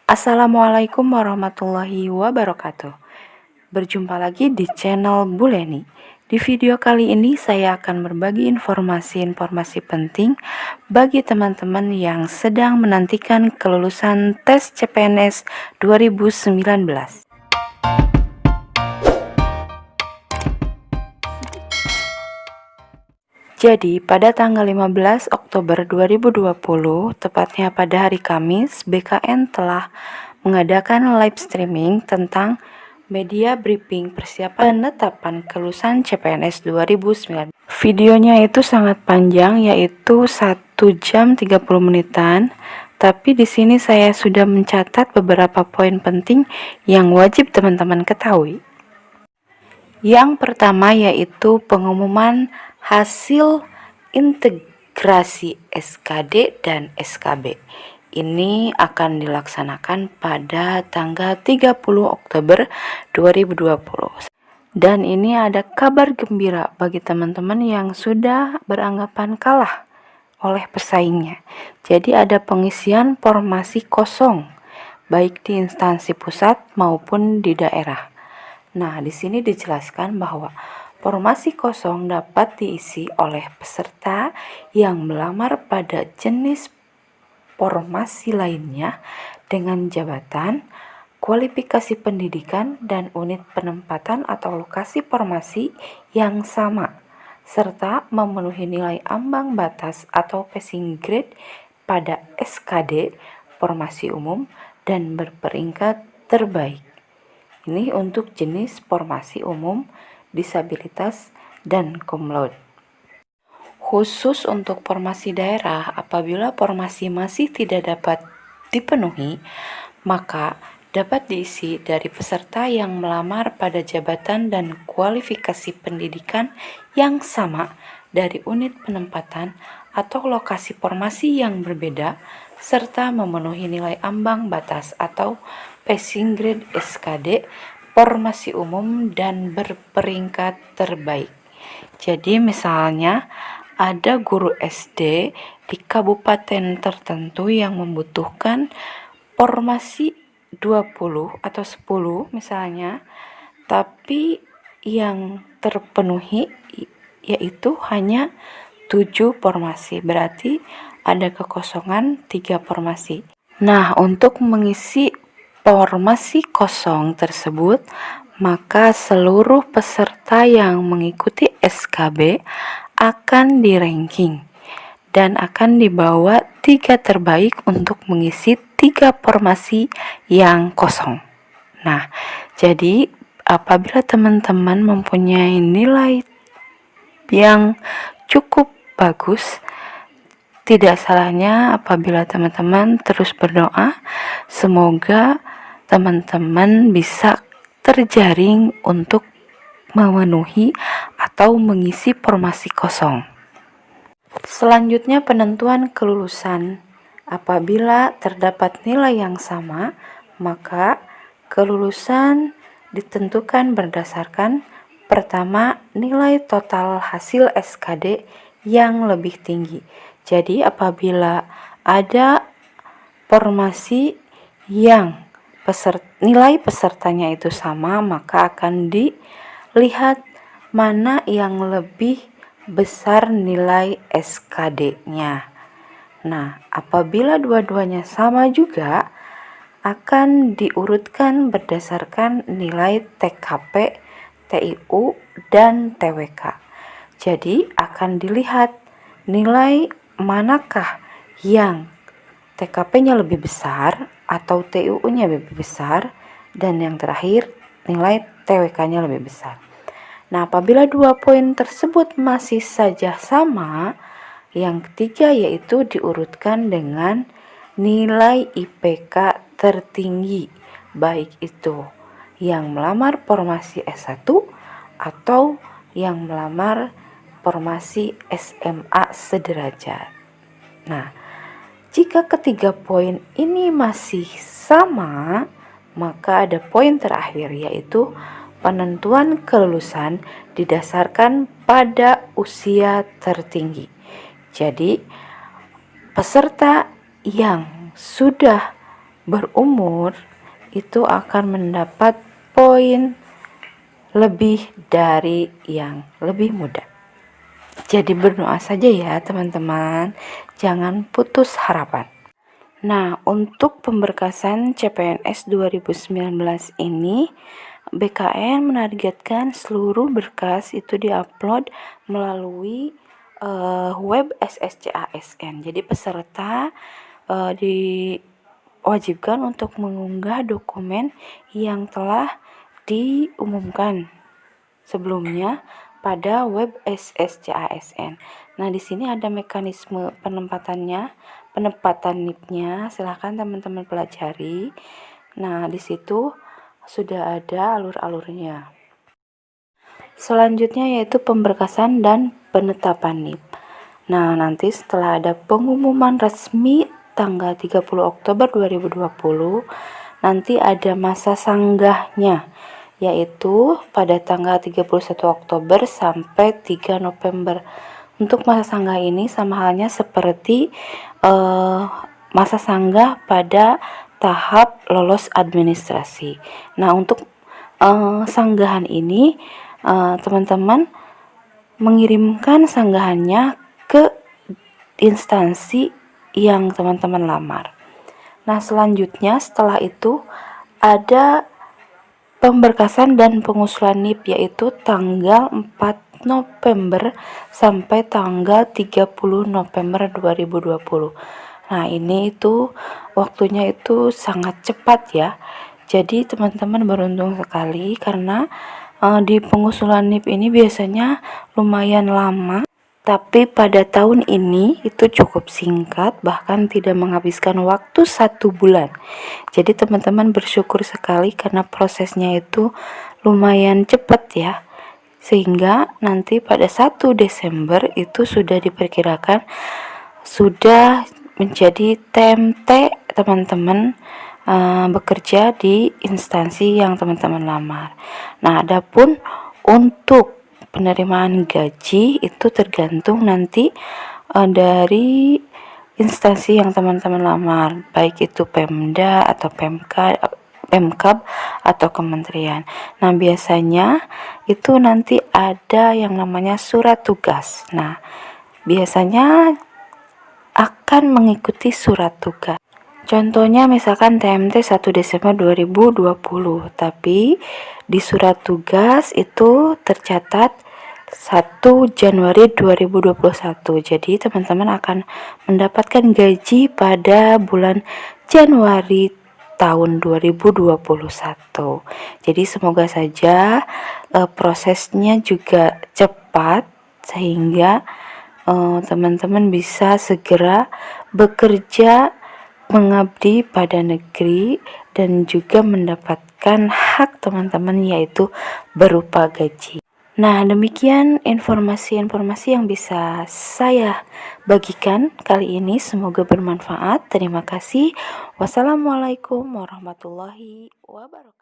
Assalamualaikum warahmatullahi wabarakatuh. Berjumpa lagi di channel Bu Leni. Di video kali ini saya akan berbagi informasi-informasi penting bagi teman-teman yang sedang menantikan kelulusan tes CPNS 2019. Jadi, pada tanggal 15 Oktober 2020, tepatnya pada hari Kamis, BKN telah mengadakan live streaming tentang media briefing persiapan penetapan kelulusan CPNS 2019. Videonya itu sangat panjang, yaitu 1 jam 30 menitan. Tapi di sini saya sudah mencatat beberapa poin penting yang wajib teman-teman ketahui. Yang pertama yaitu pengumuman hasil integrasi SKD dan SKB. Ini akan dilaksanakan pada tanggal 30 Oktober 2020. Dan ini ada kabar gembira bagi teman-teman yang sudah beranggapan kalah oleh pesaingnya. Jadi ada pengisian formasi kosong baik di instansi pusat maupun di daerah. Nah, di sini dijelaskan bahwa formasi kosong dapat diisi oleh peserta yang melamar pada jenis formasi lainnya dengan jabatan, kualifikasi pendidikan, dan unit penempatan atau lokasi formasi yang sama, serta memenuhi nilai ambang batas atau passing grade pada SKD, formasi umum, dan berperingkat terbaik. Ini untuk jenis formasi umum, disabilitas, dan cum laude. Khusus untuk formasi daerah, apabila formasi masih tidak dapat dipenuhi, maka dapat diisi dari peserta yang melamar pada jabatan dan kualifikasi pendidikan yang sama dari unit penempatan atau lokasi formasi yang berbeda, serta memenuhi nilai ambang batas atau passing grade SKD, formasi umum, dan berperingkat terbaik. Jadi misalnya ada guru SD di kabupaten tertentu yang membutuhkan formasi 20 atau 10 misalnya, tapi yang terpenuhi yaitu hanya 7 formasi, berarti ada kekosongan 3 formasi. Nah, untuk mengisi formasi kosong tersebut, maka seluruh peserta yang mengikuti SKB akan di-ranking dan akan dibawa 3 terbaik untuk mengisi 3 formasi yang kosong. Nah, jadi apabila teman-teman mempunyai nilai yang cukup bagus, tidak salahnya apabila teman-teman terus berdoa, semoga teman-teman bisa terjaring untuk memenuhi atau mengisi formasi kosong. Selanjutnya penentuan kelulusan. Apabila terdapat nilai yang sama, maka kelulusan ditentukan berdasarkan pertama, nilai total hasil SKD yang lebih tinggi. Jadi apabila ada formasi yang nilai pesertanya itu sama, maka akan dilihat mana yang lebih besar nilai SKD-nya. Nah, apabila dua-duanya sama juga, akan diurutkan berdasarkan nilai TKP, TIU, dan TWK. Jadi akan dilihat nilai manakah yang TKP-nya lebih besar atau TIU-nya lebih besar, dan yang terakhir nilai TWK-nya lebih besar. Nah, apabila 2 poin tersebut masih saja sama, yang ketiga yaitu diurutkan dengan nilai IPK tertinggi, baik itu yang melamar formasi S1 atau yang melamar formasi SMA sederajat. Nah, jika ketiga poin ini masih sama, maka ada poin terakhir yaitu penentuan kelulusan didasarkan pada usia tertinggi. Jadi, peserta yang sudah berumur itu akan mendapat poin lebih dari yang lebih muda. Jadi berdoa saja ya teman-teman, jangan putus harapan. Nah, untuk pemberkasan CPNS 2019 ini, BKN menargetkan seluruh berkas itu diupload melalui web SSCASN. Jadi peserta diwajibkan untuk mengunggah dokumen yang telah diumumkan sebelumnya pada web SSCASN. Nah, di sini ada mekanisme penempatan NIP-nya. Silahkan teman-teman pelajari. Nah, di situ sudah ada alur-alurnya. Selanjutnya yaitu pemberkasan dan penetapan NIP. Nah, nanti setelah ada pengumuman resmi tanggal 30 Oktober 2020, nanti ada masa sanggahnya, yaitu pada tanggal 31 Oktober sampai 3 November. Untuk masa sanggah ini sama halnya seperti masa sanggah pada tahap lolos administrasi. Nah, untuk sanggahan ini teman-teman mengirimkan sanggahannya ke instansi yang teman-teman lamar. Nah, selanjutnya setelah itu ada pemberkasan dan pengusulan NIP, yaitu tanggal 4 November sampai tanggal 30 November 2020. Nah, ini itu waktunya itu sangat cepat ya. Jadi teman-teman beruntung sekali karena di pengusulan NIP ini biasanya lumayan lama, tapi pada tahun ini itu cukup singkat, bahkan tidak menghabiskan waktu 1 bulan. Jadi teman-teman bersyukur sekali karena prosesnya itu lumayan cepat ya, sehingga nanti pada 1 Desember itu sudah diperkirakan sudah menjadi TMT teman-teman bekerja di instansi yang teman-teman lamar. Nah, adapun untuk penerimaan gaji itu tergantung nanti dari instansi yang teman-teman lamar, baik itu Pemda atau Pemkab atau kementerian. Nah, biasanya itu nanti ada yang namanya surat tugas. Nah, biasanya akan mengikuti surat tugas. Contohnya misalkan TMT 1 Desember 2020, tapi di surat tugas itu tercatat 1 Januari 2021. Jadi teman-teman akan mendapatkan gaji pada bulan Januari tahun 2021. Jadi semoga saja prosesnya juga cepat sehingga teman-teman bisa segera bekerja mengabdi pada negeri dan juga mendapatkan hak teman-teman, yaitu berupa gaji. Nah, demikian informasi-informasi yang bisa saya bagikan kali ini. Semoga bermanfaat. Terima kasih. Wassalamualaikum warahmatullahi wabarakatuh.